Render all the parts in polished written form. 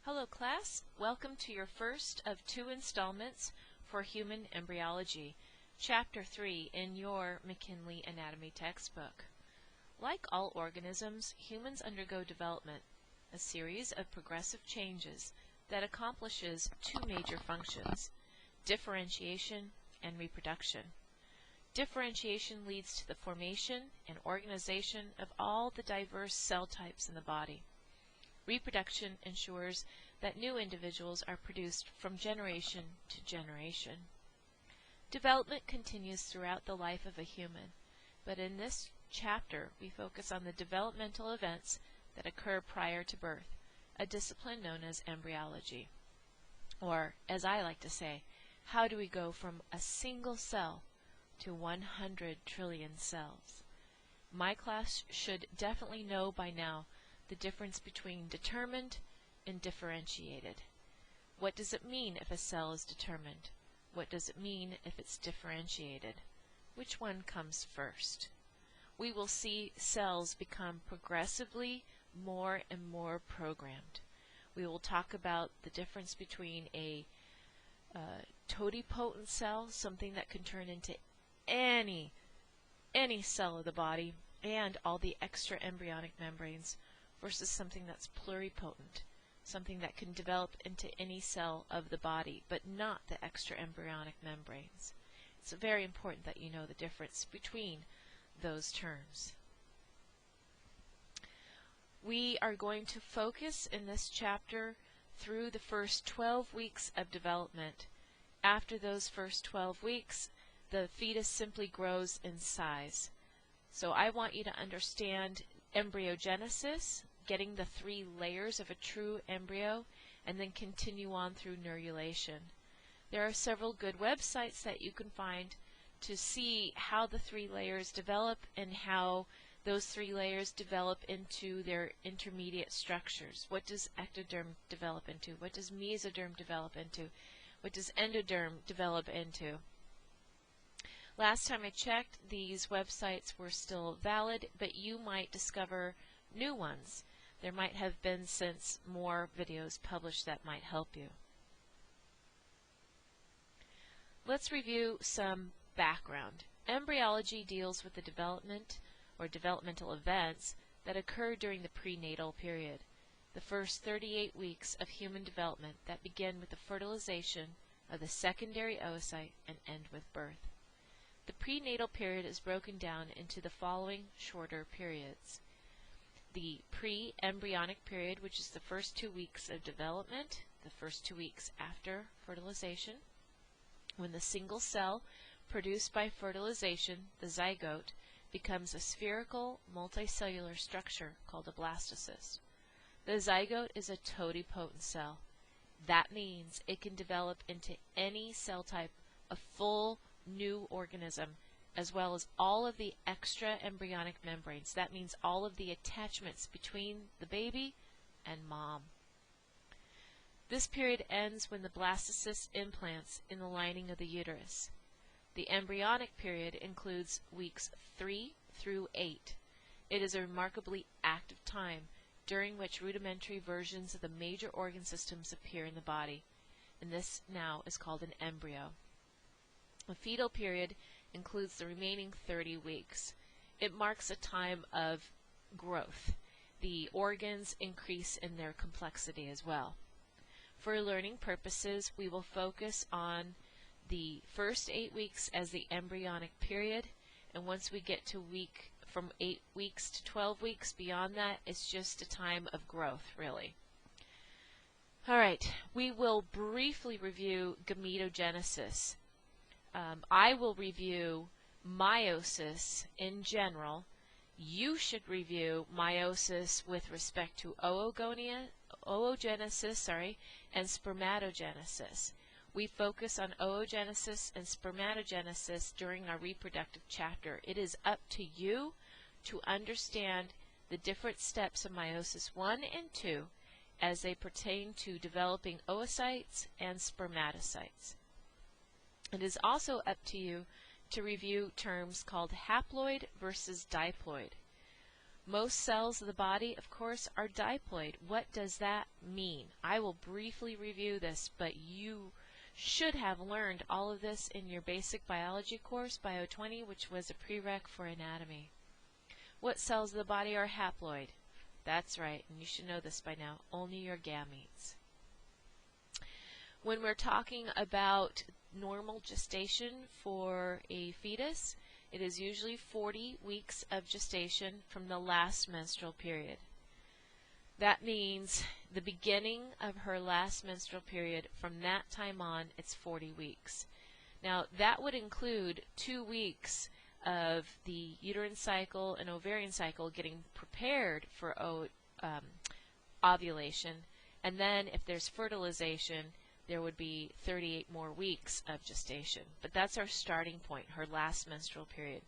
Hello class, welcome to your first of two installments for Human Embryology, Chapter 3 in your McKinley Anatomy textbook. Like all organisms, humans undergo development, a series of progressive changes that accomplishes two major functions, differentiation and reproduction. Differentiation leads to the formation and organization of all the diverse cell types in the body. Reproduction ensures that new individuals are produced from generation to generation. Development continues throughout the life of a human, but in this chapter we focus on the developmental events that occur prior to birth, a discipline known as embryology. Or, as I like to say, how do we go from a single cell to 100 trillion cells? My class should definitely know by now the difference between determined and differentiated. What does it mean if a cell is determined? What does it mean if it's differentiated? Which one comes first? We will see cells become progressively more and more programmed. We will talk about the difference between a totipotent cell, something that can turn into any cell of the body, and all the extra embryonic membranes, versus something that's pluripotent, something that can develop into any cell of the body, but not the extra embryonic membranes. It's very important that you know the difference between those terms. We are going to focus in this chapter through the first 12 weeks of development. After those first 12 weeks, the fetus simply grows in size. So I want you to understand embryogenesis, getting the 3 layers of a true embryo, and then continue on through neurulation. There are several good websites that you can find to see how the 3 layers develop and how those 3 layers develop into their intermediate structures. What does ectoderm develop into? What does mesoderm develop into? What does endoderm develop into? Last time I checked, these websites were still valid, but you might discover new ones. There might have been since more videos published that might help you. Let's review some background. Embryology deals with the development or developmental events that occur during the prenatal period, the first 38 weeks of human development that begin with the fertilization of the secondary oocyte and end with birth. The prenatal period is broken down into the following shorter periods. The pre-embryonic period, which is the first 2 weeks of development, the first 2 weeks after fertilization, when the single cell produced by fertilization, the zygote, becomes a spherical multicellular structure called a blastocyst. The zygote is a totipotent cell. That means it can develop into any cell type, a full new organism, as well as all of the extra embryonic membranes. That means all of the attachments between the baby and mom. This period ends when the blastocyst implants in the lining of the uterus. The embryonic period includes weeks 3 through 8. It is a remarkably active time during which rudimentary versions of the major organ systems appear in the body, and this now is called an embryo. The fetal period includes the remaining 30 weeks. It marks a time of growth. The organs increase in their complexity as well. For learning purposes, we will focus on the first 8 weeks as the embryonic period, and once we get to from 8 weeks to 12 weeks, beyond that, it's just a time of growth, really. Alright, we will briefly review gametogenesis. I will review meiosis in general. You should review meiosis with respect to oogenesis, and spermatogenesis. We focus on oogenesis and spermatogenesis during our reproductive chapter. It is up to you to understand the different steps of meiosis 1 and 2 as they pertain to developing oocytes and spermatocytes. It is also up to you to review terms called haploid versus diploid. Most cells of the body, of course, are diploid. What does that mean? I will briefly review this, but you should have learned all of this in your basic biology course, Bio 20, which was a prereq for anatomy. What cells of the body are haploid? That's right, and you should know this by now, only your gametes. When we're talking about normal gestation for a fetus, it is usually 40 weeks of gestation from the last menstrual period. That means the beginning of her last menstrual period, from that time on, it's 40 weeks. Now, that would include 2 weeks of the uterine cycle and ovarian cycle getting prepared for ovulation, and then if there's fertilization, there would be 38 more weeks of gestation. But that's our starting point, her last menstrual period.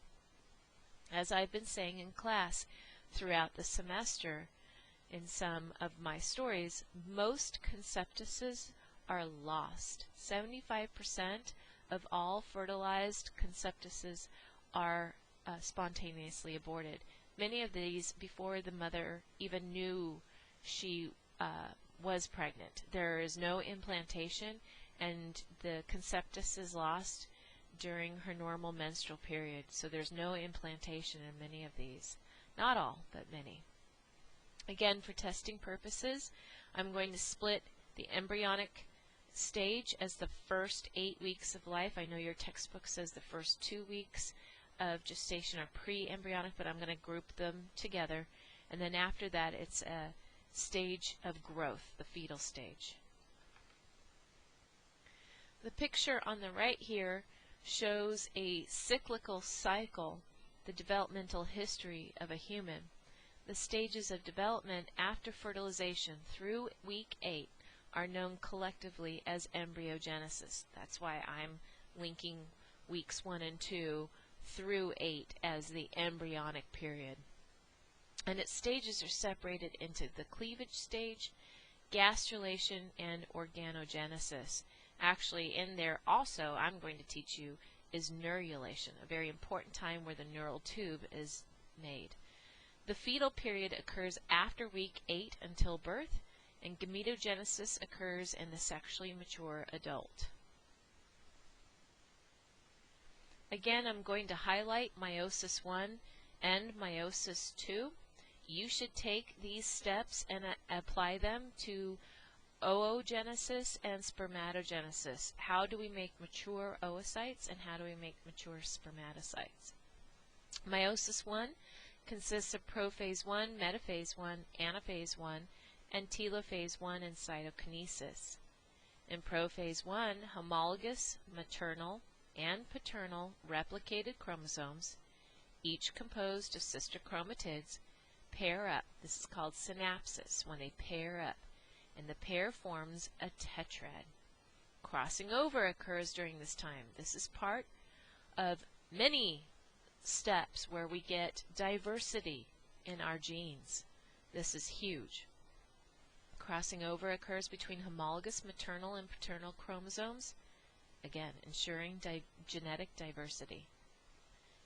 As I've been saying in class throughout the semester, in some of my stories, most conceptuses are lost. 75% of all fertilized conceptuses are spontaneously aborted. Many of these before the mother even knew she was pregnant. There is no implantation, and the conceptus is lost during her normal menstrual period. So there's no implantation in many of these. Not all, but many. Again, for testing purposes, I'm going to split the embryonic stage as the first 8 weeks of life. I know your textbook says the first 2 weeks of gestation are pre-embryonic, but I'm going to group them together. And then after that, it's a stage of growth, the fetal stage. The picture on the right here shows a cyclical cycle, the developmental history of a human. The stages of development after fertilization through week 8 are known collectively as embryogenesis. That's why I'm linking weeks 1 and 2 through 8 as the embryonic period. And its stages are separated into the cleavage stage, gastrulation, and organogenesis. Actually, in there also, I'm going to teach you, is neurulation, a very important time where the neural tube is made. The fetal period occurs after week 8 until birth, and gametogenesis occurs in the sexually mature adult. Again, I'm going to highlight meiosis 1 and meiosis 2. You should take these steps and apply them to oogenesis and spermatogenesis. How do we make mature oocytes, and how do we make mature spermatocytes? Meiosis 1 consists of prophase 1, metaphase 1, anaphase 1, and telophase 1 and cytokinesis. In prophase 1, homologous maternal and paternal replicated chromosomes, each composed of sister chromatids, pair up. This is called synapsis, when they pair up, and the pair forms a tetrad. Crossing over occurs during this time. This is part of many steps where we get diversity in our genes. This is huge. Crossing over occurs between homologous maternal and paternal chromosomes, again ensuring genetic diversity.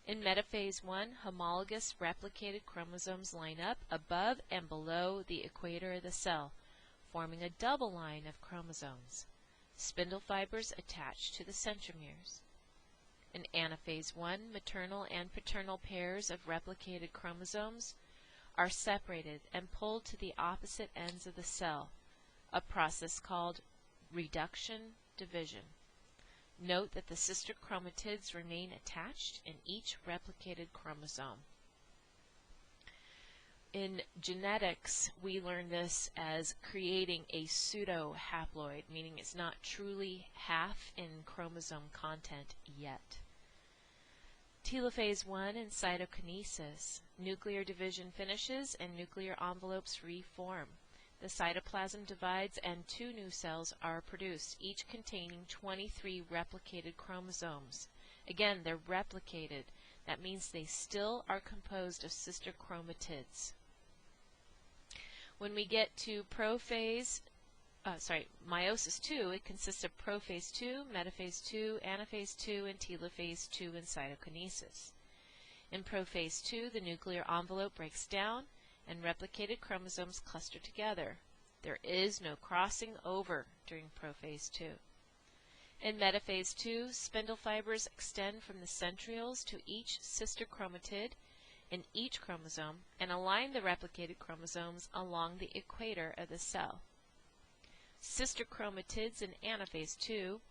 In metaphase 1, homologous replicated chromosomes line up above and below the equator of the cell, forming a double line of chromosomes. Spindle fibers attach to the centromeres. In anaphase 1, maternal and paternal pairs of replicated chromosomes are separated and pulled to the opposite ends of the cell, a process called reduction division. Note that the sister chromatids remain attached in each replicated chromosome. In genetics, we learn this as creating a pseudo-haploid, meaning it's not truly half in chromosome content yet. Telophase 1 and cytokinesis. Nuclear division finishes and nuclear envelopes reform. The cytoplasm divides and 2 new cells are produced, each containing 23 replicated chromosomes. Again, they're replicated. That means they still are composed of sister chromatids. When we get to meiosis 2, it consists of prophase 2, metaphase 2, anaphase 2, and telophase 2 and cytokinesis. In prophase 2, the nuclear envelope breaks down and replicated chromosomes cluster together. There is no crossing over during prophase 2. In metaphase 2, spindle fibers extend from the centrioles to each sister chromatid in each chromosome and align the replicated chromosomes along the equator of the cell. Sister chromatids in anaphase 2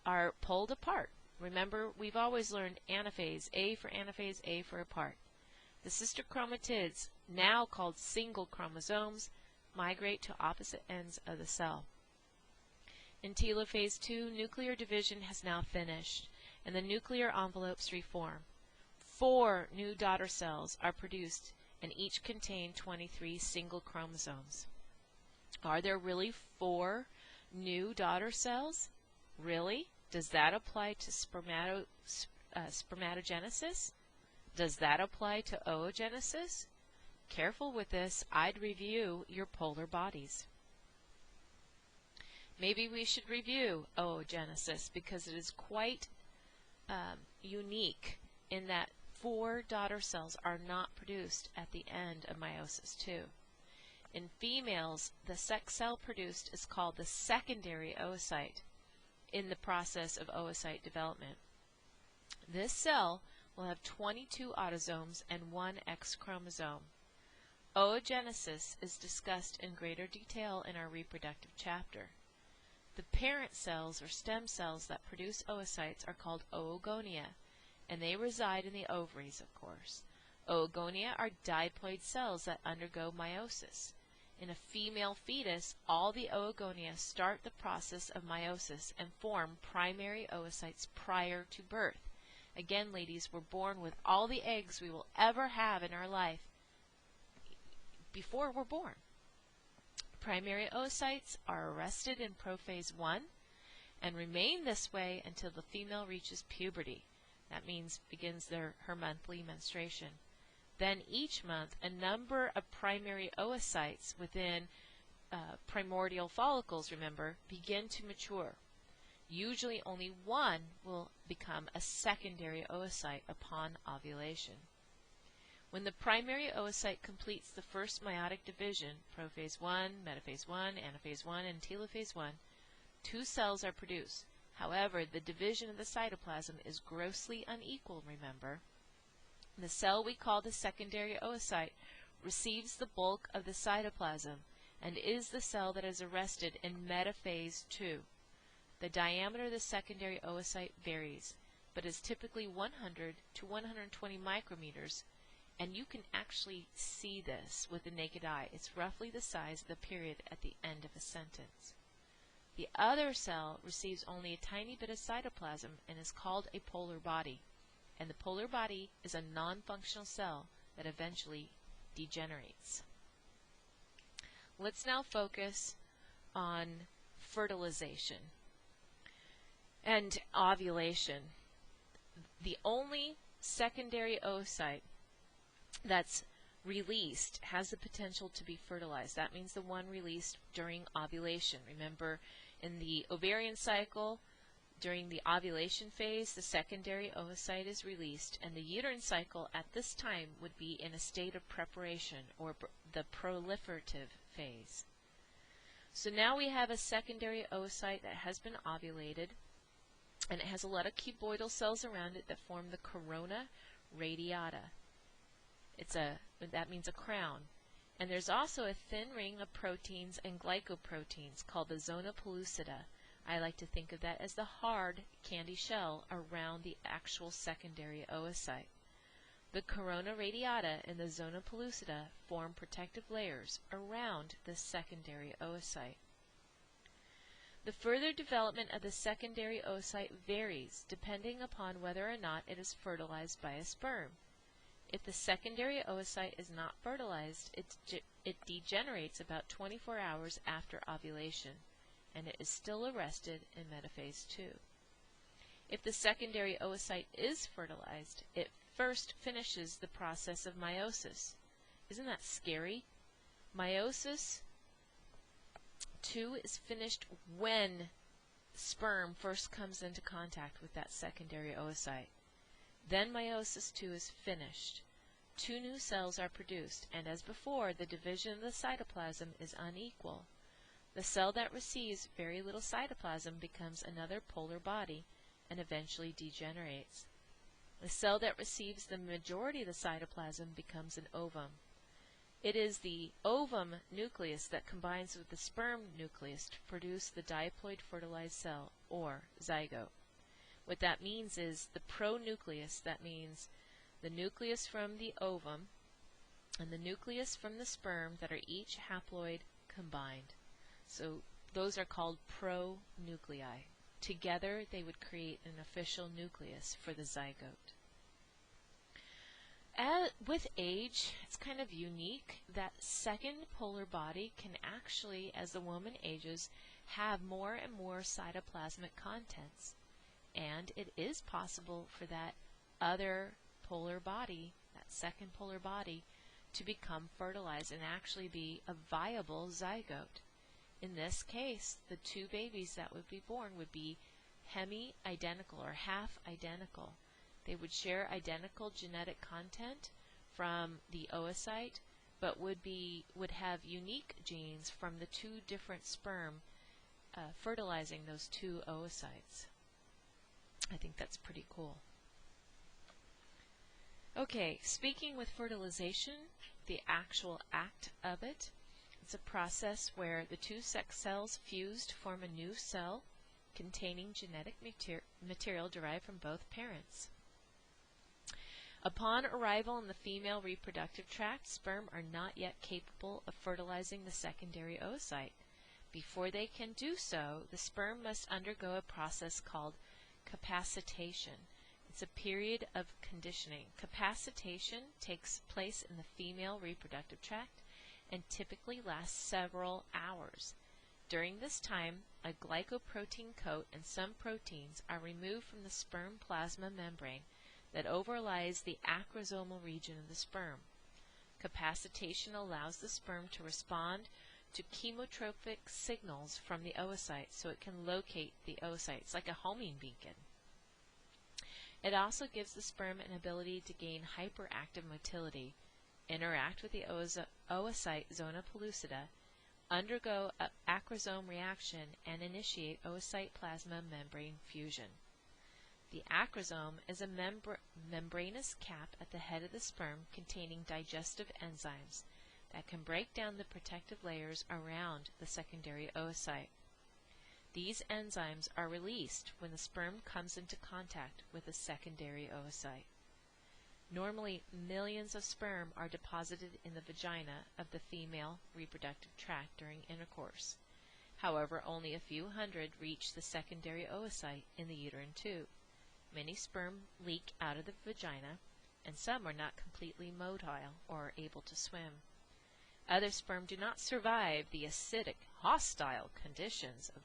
are pulled apart. Remember, we've always learned anaphase, A for apart. The sister chromatids, now called single chromosomes, migrate to opposite ends of the cell. In telophase 2, nuclear division has now finished, and the nuclear envelopes reform. 4 new daughter cells are produced, and each contain 23 single chromosomes. Are there really 4 new daughter cells? Really? Does that apply to spermatogenesis? Does that apply to oogenesis? Careful with this, I'd review your polar bodies. Maybe we should review oogenesis because it is quite unique in that 4 daughter cells are not produced at the end of meiosis 2. In females, the sex cell produced is called the secondary oocyte in the process of oocyte development. This cell will have 22 autosomes and 1 X chromosome. Oogenesis is discussed in greater detail in our reproductive chapter. The parent cells or stem cells that produce oocytes are called oogonia, and they reside in the ovaries, of course. Oogonia are diploid cells that undergo meiosis. In a female fetus, all the oogonia start the process of meiosis and form primary oocytes prior to birth. Again, ladies, we're born with all the eggs we will ever have in our life before we're born. Primary oocytes are arrested in prophase 1 and remain this way until the female reaches puberty. That means begins her monthly menstruation. Then each month, a number of primary oocytes within primordial follicles, remember, begin to mature. Usually only one will become a secondary oocyte upon ovulation. When the primary oocyte completes the first meiotic division, prophase 1, metaphase 1, anaphase 1, and telophase 1, 2 cells are produced. However, the division of the cytoplasm is grossly unequal, remember. The cell we call the secondary oocyte receives the bulk of the cytoplasm and is the cell that is arrested in metaphase 2. The diameter of the secondary oocyte varies, but is typically 100 to 120 micrometers, and you can actually see this with the naked eye. It's roughly the size of the period at the end of a sentence. The other cell receives only a tiny bit of cytoplasm and is called a polar body, and the polar body is a non-functional cell that eventually degenerates. Let's now focus on fertilization and ovulation. The only secondary oocyte that's released has the potential to be fertilized. That means the one released during ovulation. Remember, in the ovarian cycle, during the ovulation phase, the secondary oocyte is released, and the uterine cycle at this time would be in a state of preparation, or the proliferative phase. So now we have a secondary oocyte that has been ovulated, and it has a lot of cuboidal cells around it that form the corona radiata. That means a crown. And there's also a thin ring of proteins and glycoproteins called the zona pellucida. I like to think of that as the hard candy shell around the actual secondary oocyte. The corona radiata and the zona pellucida form protective layers around the secondary oocyte. The further development of the secondary oocyte varies depending upon whether or not it is fertilized by a sperm. If the secondary oocyte is not fertilized, it degenerates about 24 hours after ovulation, and it is still arrested in metaphase 2. If the secondary oocyte is fertilized, it first finishes the process of meiosis. Isn't that scary? Meiosis 2 is finished when sperm first comes into contact with that secondary oocyte. Then meiosis II is finished. 2 new cells are produced, and as before, the division of the cytoplasm is unequal. The cell that receives very little cytoplasm becomes another polar body and eventually degenerates. The cell that receives the majority of the cytoplasm becomes an ovum. It is the ovum nucleus that combines with the sperm nucleus to produce the diploid fertilized cell, or zygote. What that means is the pronucleus, that means the nucleus from the ovum and the nucleus from the sperm that are each haploid combined. So those are called pronuclei. Together they would create an official nucleus for the zygote. With age, it's kind of unique that second polar body can actually, as the woman ages, have more and more cytoplasmic contents. And it is possible for that other polar body, that second polar body, to become fertilized and actually be a viable zygote. In this case, the 2 babies that would be born would be hemi-identical or half-identical. They would share identical genetic content from the oocyte, but would have unique genes from the 2 different sperm fertilizing those 2 oocytes. I think that's pretty cool. Okay, speaking with fertilization, the actual act of it, it's a process where the 2 sex cells fuse to form a new cell containing genetic material derived from both parents. Upon arrival in the female reproductive tract, sperm are not yet capable of fertilizing the secondary oocyte. Before they can do so, the sperm must undergo a process called capacitation. It's a period of conditioning. Capacitation takes place in the female reproductive tract and typically lasts several hours. During this time, a glycoprotein coat and some proteins are removed from the sperm plasma membrane that overlies the acrosomal region of the sperm. Capacitation allows the sperm to respond to chemotropic signals from the oocyte so it can locate the oocyte. It's like a homing beacon. It also gives the sperm an ability to gain hyperactive motility, interact with the oocyte zona pellucida, undergo an acrosome reaction, and initiate oocyte plasma membrane fusion. The acrosome is a membranous cap at the head of the sperm containing digestive enzymes that can break down the protective layers around the secondary oocyte. These enzymes are released when the sperm comes into contact with a secondary oocyte. Normally, millions of sperm are deposited in the vagina of the female reproductive tract during intercourse. However, only a few hundred reach the secondary oocyte in the uterine tube. Many sperm leak out of the vagina, and some are not completely motile or able to swim. Other sperm do not survive the acidic, hostile conditions of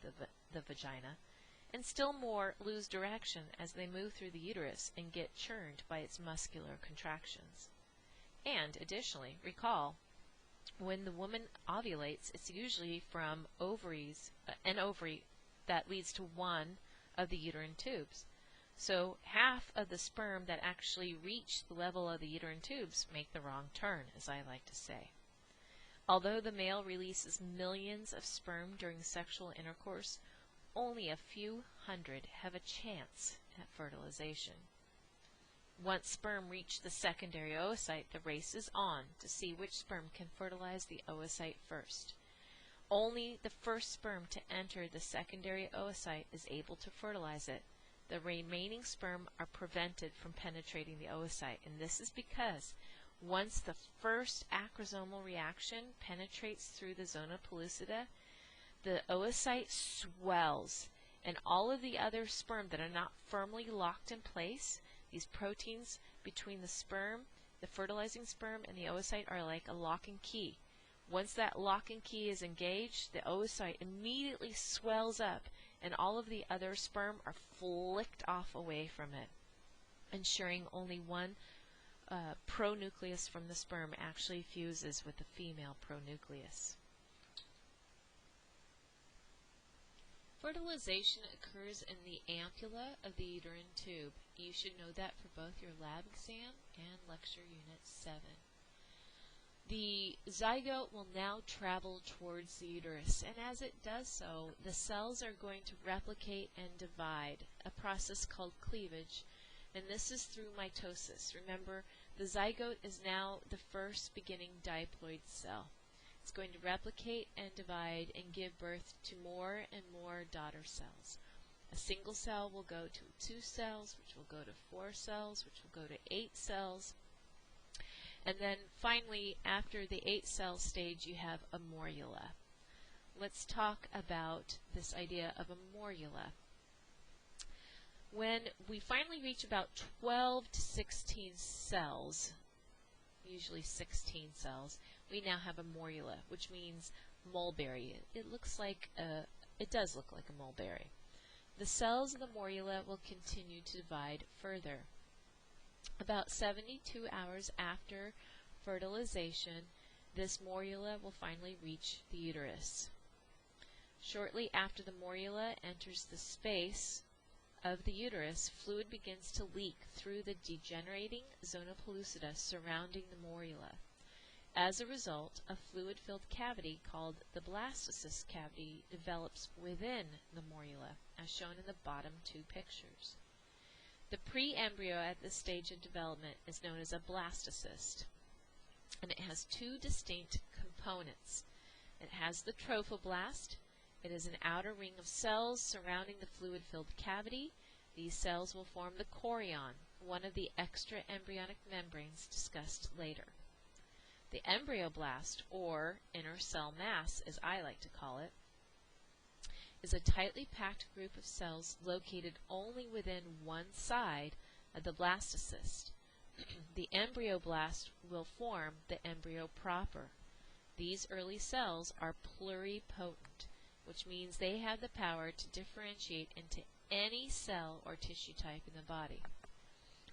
the vagina, and still more lose direction as they move through the uterus and get churned by its muscular contractions. And additionally, recall, when the woman ovulates, it's usually from an ovary that leads to one of the uterine tubes. So half of the sperm that actually reach the level of the uterine tubes make the wrong turn, as I like to say. Although the male releases millions of sperm during sexual intercourse, only a few hundred have a chance at fertilization. Once sperm reach the secondary oocyte, the race is on to see which sperm can fertilize the oocyte first. Only the first sperm to enter the secondary oocyte is able to fertilize it. The remaining sperm are prevented from penetrating the oocyte, and this is because once the first acrosomal reaction penetrates through the zona pellucida, the oocyte swells, and all of the other sperm that are not firmly locked in place, these proteins between the sperm, the fertilizing sperm, and the oocyte are like a lock and key. Once that lock and key is engaged, the oocyte immediately swells up, and all of the other sperm are flicked off away from it, ensuring only one pronucleus from the sperm actually fuses with the female pronucleus. Fertilization occurs in the ampulla of the uterine tube. You should know that for both your lab exam and lecture unit 7. The zygote will now travel towards the uterus, and as it does so, the cells are going to replicate and divide, a process called cleavage, and this is through mitosis. Remember, the zygote is now the first beginning diploid cell. It's going to replicate and divide and give birth to more and more daughter cells. A single cell will go to 2 cells, which will go to 4 cells, which will go to 8 cells. And then finally, after the 8-cell stage, you have a morula. Let's talk about this idea of a morula. When we finally reach about 12 to 16 cells, usually 16 cells, we now have a morula, which means mulberry. It does look like a mulberry. The cells in the morula will continue to divide further. About 72 hours after fertilization, this morula will finally reach the uterus. Shortly after the morula enters the space of the uterus, fluid begins to leak through the degenerating zona pellucida surrounding the morula. As a result, a fluid-filled cavity called the blastocyst cavity develops within the morula, as shown in the bottom 2 pictures. The pre-embryo at this stage of development is known as a blastocyst, and it has 2 distinct components. It has the trophoblast. It is an outer ring of cells surrounding the fluid-filled cavity. These cells will form the chorion, one of the extra embryonic membranes discussed later. The embryoblast, or inner cell mass as I like to call it, is a tightly packed group of cells located only within one side of the blastocyst. The embryoblast will form the embryo proper. These early cells are pluripotent, which means they have the power to differentiate into any cell or tissue type in the body.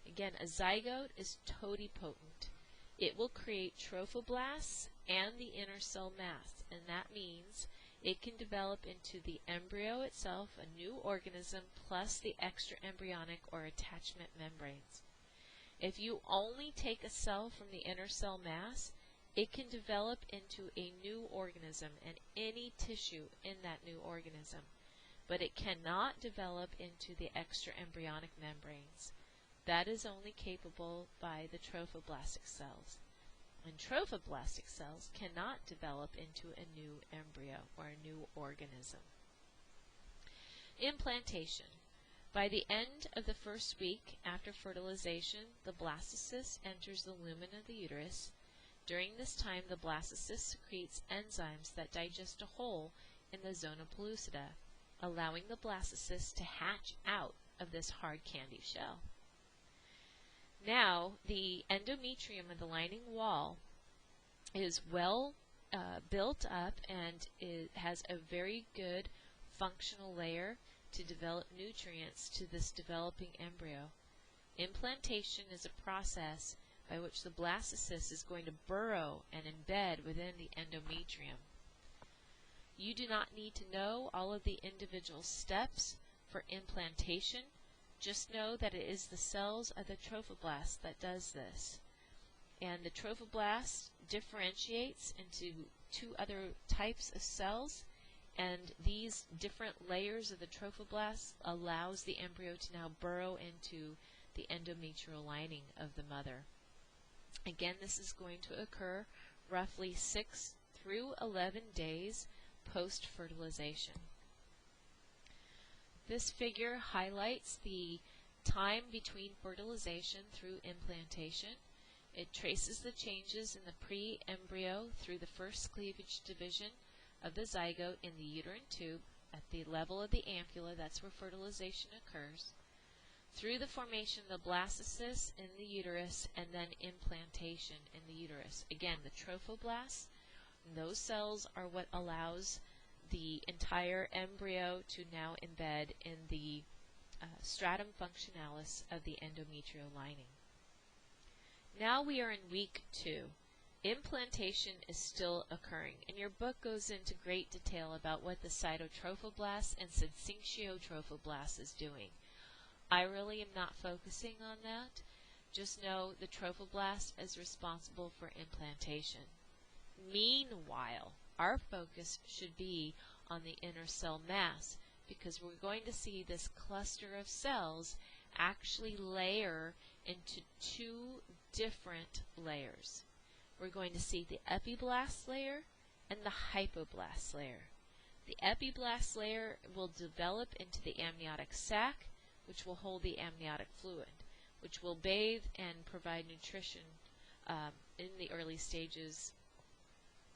Again, a zygote is totipotent. It will create trophoblasts and the inner cell mass, and that means it can develop into the embryo itself, a new organism, plus the extra embryonic or attachment membranes. If you only take a cell from the inner cell mass, it can develop into a new organism and any tissue in that new organism, but it cannot develop into the extra embryonic membranes. That is only capable by the trophoblastic cells. And trophoblastic cells cannot develop into a new embryo or a new organism. Implantation. By the end of the first week after fertilization, the blastocyst enters the lumen of the uterus. During this time, the blastocyst secretes enzymes that digest a hole in the zona pellucida, allowing the blastocyst to hatch out of this hard candy shell. Now, the endometrium of the lining wall is well built up, and it has a very good functional layer to develop nutrients to this developing embryo. Implantation is a process by which the blastocyst is going to burrow and embed within the endometrium. You do not need to know all of the individual steps for implantation. Just know that it is the cells of the trophoblast that does this. And the trophoblast differentiates into 2 other types of cells, and these different layers of the trophoblast allows the embryo to now burrow into the endometrial lining of the mother. Again, this is going to occur roughly 6 through 11 days post-fertilization. This figure highlights the time between fertilization through implantation. It traces the changes in the pre-embryo through the first cleavage division of the zygote in the uterine tube at the level of the ampulla, that's where fertilization occurs, through the formation of the blastocyst in the uterus, and then implantation in the uterus. Again, the trophoblasts, those cells are what allows the entire embryo to now embed in the stratum functionalis of the endometrial lining. Now we are in week 2, Implantation is still occurring, and your book goes into great detail about what the cytotrophoblast and syncytiotrophoblast is doing. I really am not focusing on that. Just know the trophoblast is responsible for implantation. Meanwhile, our focus should be on the inner cell mass, because we're going to see this cluster of cells actually layer into two different layers. We're going to see the epiblast layer and the hypoblast layer. The epiblast layer will develop into the amniotic sac, which will hold the amniotic fluid, which will bathe and provide nutrition in the early stages,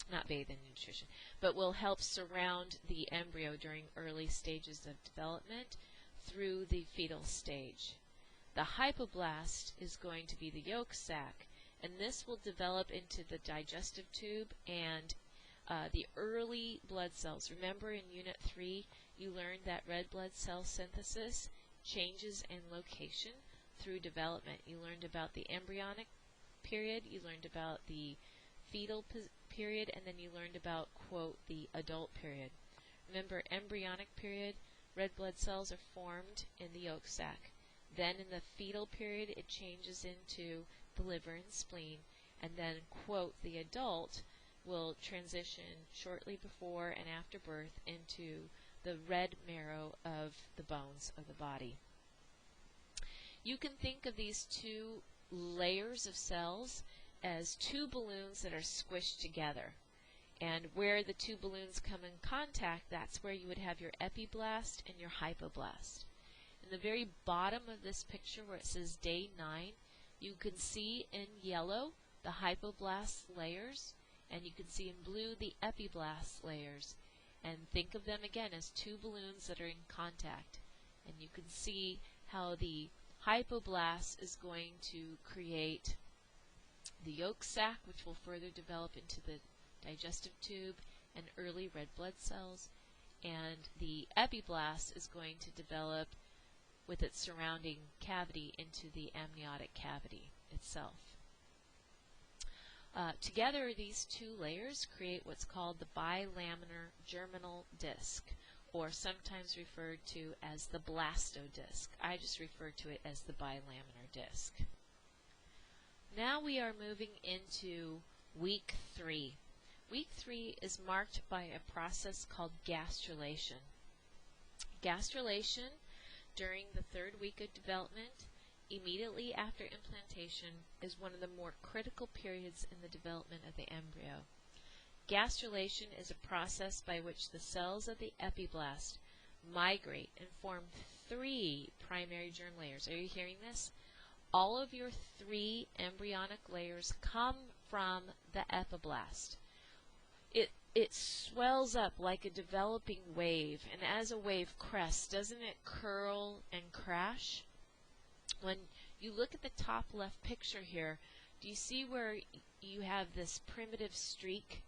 not bathe in nutrition, but will help surround the embryo during early stages of development through the fetal stage. The hypoblast is going to be the yolk sac, and this will develop into the digestive tube and the early blood cells. Remember in Unit 3, you learned that red blood cell synthesis changes in location through development. You learned about the embryonic period, you learned about the fetal period, and then you learned about, quote, the adult period. Remember, embryonic period, red blood cells are formed in the yolk sac. Then in the fetal period, it changes into the liver and spleen, and then, quote, the adult will transition shortly before and after birth into the red marrow of the bones of the body. You can think of these two layers of cells as two balloons that are squished together. And where the two balloons come in contact, that's where you would have your epiblast and your hypoblast. In the very bottom of this picture where it says day 9, you can see in yellow the hypoblast layers, and you can see in blue the epiblast layers. And think of them again as two balloons that are in contact. And you can see how the hypoblast is going to create the yolk sac, which will further develop into the digestive tube and early red blood cells. And the epiblast is going to develop with its surrounding cavity into the amniotic cavity itself. Together, these two layers create what's called the bilaminar germinal disc, or sometimes referred to as the blastodisc. I just refer to it as the bilaminar disc. Now we are moving into week 3. Week 3 is marked by a process called gastrulation. Gastrulation during the 3rd week of development, immediately after implantation, is one of the more critical periods in the development of the embryo. Gastrulation is a process by which the cells of the epiblast migrate and form 3 primary germ layers. Are you hearing this? All of your 3 embryonic layers come from the epiblast. It swells up like a developing wave, and as a wave crests, doesn't it curl and crash? When you look at the top left picture here, do you see where you have this primitive streak?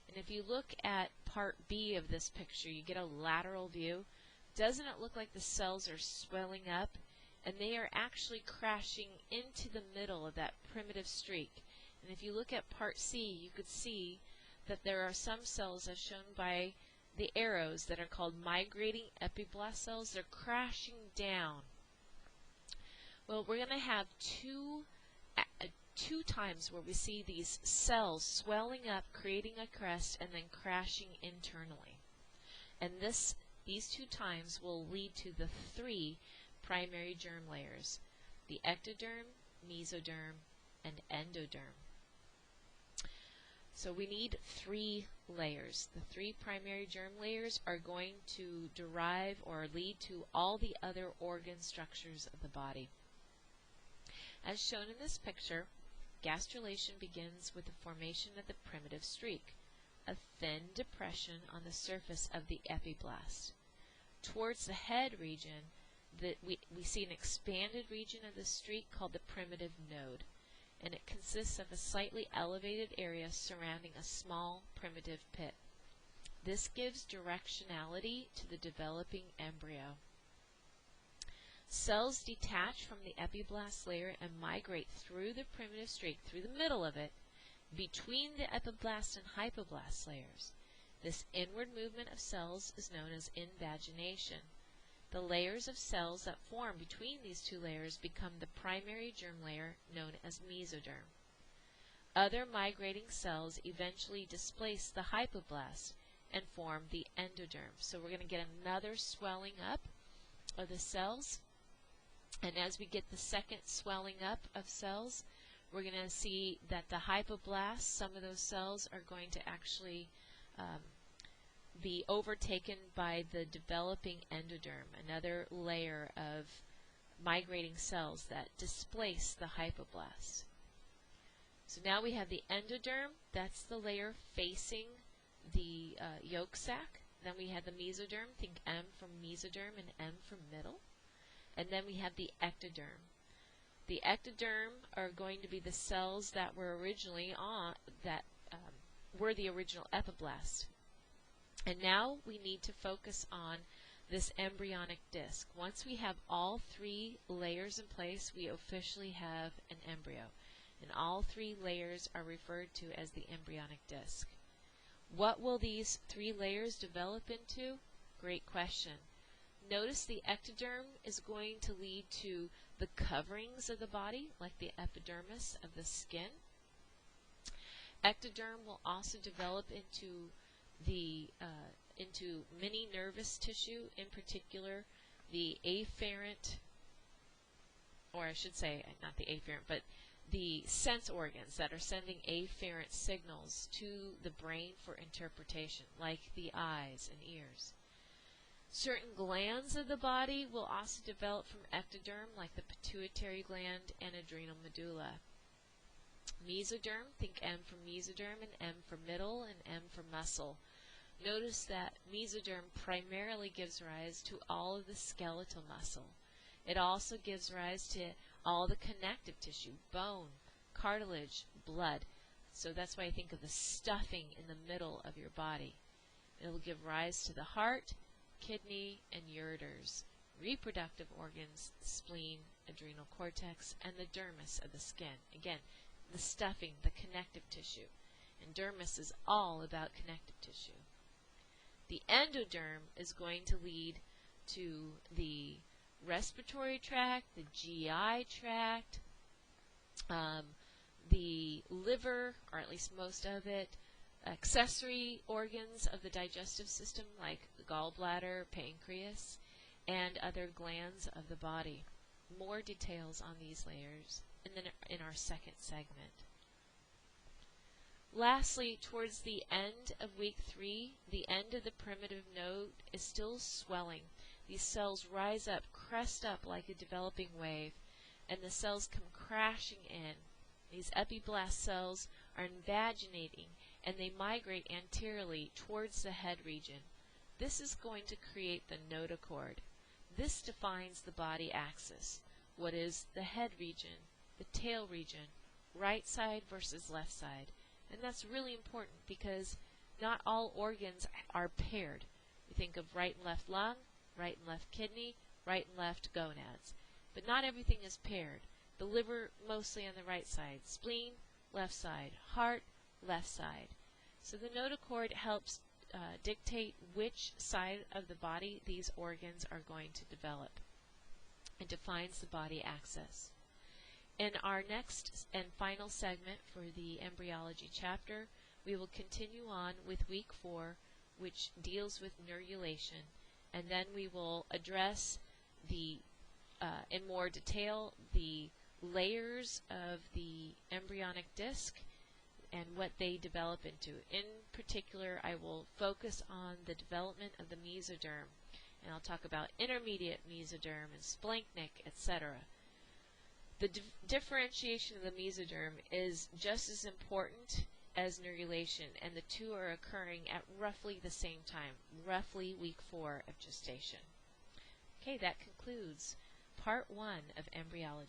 And if you look at part B of this picture, you get a lateral view. Doesn't it look like the cells are swelling up? And they are actually crashing into the middle of that primitive streak. And if you look at part C, you could see that there are some cells, as shown by the arrows, that are called migrating epiblast cells. They're crashing down. Well, we're going to have two times where we see these cells swelling up, creating a crest, and then crashing internally. And these 2 times will lead to the 3 primary germ layers: the ectoderm, mesoderm, and endoderm. So we need 3 layers. The 3 primary germ layers are going to derive or lead to all the other organ structures of the body. As shown in this picture, gastrulation begins with the formation of the primitive streak, a thin depression on the surface of the epiblast. Towards the head region, we see an expanded region of the streak called the primitive node, and it consists of a slightly elevated area surrounding a small primitive pit. This gives directionality to the developing embryo. Cells detach from the epiblast layer and migrate through the primitive streak, through the middle of it, between the epiblast and hypoblast layers. This inward movement of cells is known as invagination. The layers of cells that form between these two layers become the primary germ layer known as mesoderm. Other migrating cells eventually displace the hypoblast and form the endoderm. So we're going to get another swelling up of the cells, and as we get the second swelling up of cells, we're going to see that the hypoblast, some of those cells are going to actually be overtaken by the developing endoderm, another layer of migrating cells that displace the hypoblast. So now we have the endoderm, that's the layer facing the yolk sac. Then we have the mesoderm, think M from mesoderm and M from middle. And then we have the ectoderm. The ectoderm are going to be the cells that were originally were the original epiblast. And now we need to focus on this embryonic disc. Once we have all three layers in place, we officially have an embryo. And all three layers are referred to as the embryonic disc. What will these three layers develop into? Great question. Notice the ectoderm is going to lead to the coverings of the body, like the epidermis of the skin. Ectoderm will also develop into many nervous tissue, in particular the afferent, or I should say not the afferent, but the sense organs that are sending afferent signals to the brain for interpretation, like the eyes and ears. Certain glands of the body will also develop from ectoderm, like the pituitary gland and adrenal medulla. Mesoderm, think M for mesoderm and M for middle and M for muscle. Notice that mesoderm primarily gives rise to all of the skeletal muscle. It also gives rise to all the connective tissue, bone, cartilage, blood. So that's why I think of the stuffing in the middle of your body. It will give rise to the heart, kidney, and ureters, reproductive organs, spleen, adrenal cortex, and the dermis of the skin. Again, the stuffing, the connective tissue. And dermis is all about connective tissue. The endoderm is going to lead to the respiratory tract, the GI tract, the liver, or at least most of it, accessory organs of the digestive system like the gallbladder, pancreas, and other glands of the body. More details on these layers in our second segment. Lastly, towards the end of week 3, the end of the primitive node is still swelling. These cells rise up, crest up like a developing wave, and the cells come crashing in. These epiblast cells are invaginating, and they migrate anteriorly towards the head region. This is going to create the notochord. This defines the body axis. What is the head region, the tail region, right side versus left side? And that's really important because not all organs are paired. You think of right and left lung, right and left kidney, right and left gonads. But not everything is paired. The liver mostly on the right side, spleen, left side, heart, left side. So the notochord helps dictate which side of the body these organs are going to develop and defines the body axis. In our next and final segment for the embryology chapter, we will continue on with week 4, which deals with neurulation, and then we will address in more detail the layers of the embryonic disc and what they develop into. In particular, I will focus on the development of the mesoderm, and I'll talk about intermediate mesoderm and splanchnic, etc. The differentiation of the mesoderm is just as important as neurulation, and the two are occurring at roughly the same time, roughly week 4 of gestation. Okay, that concludes part 1 of embryology.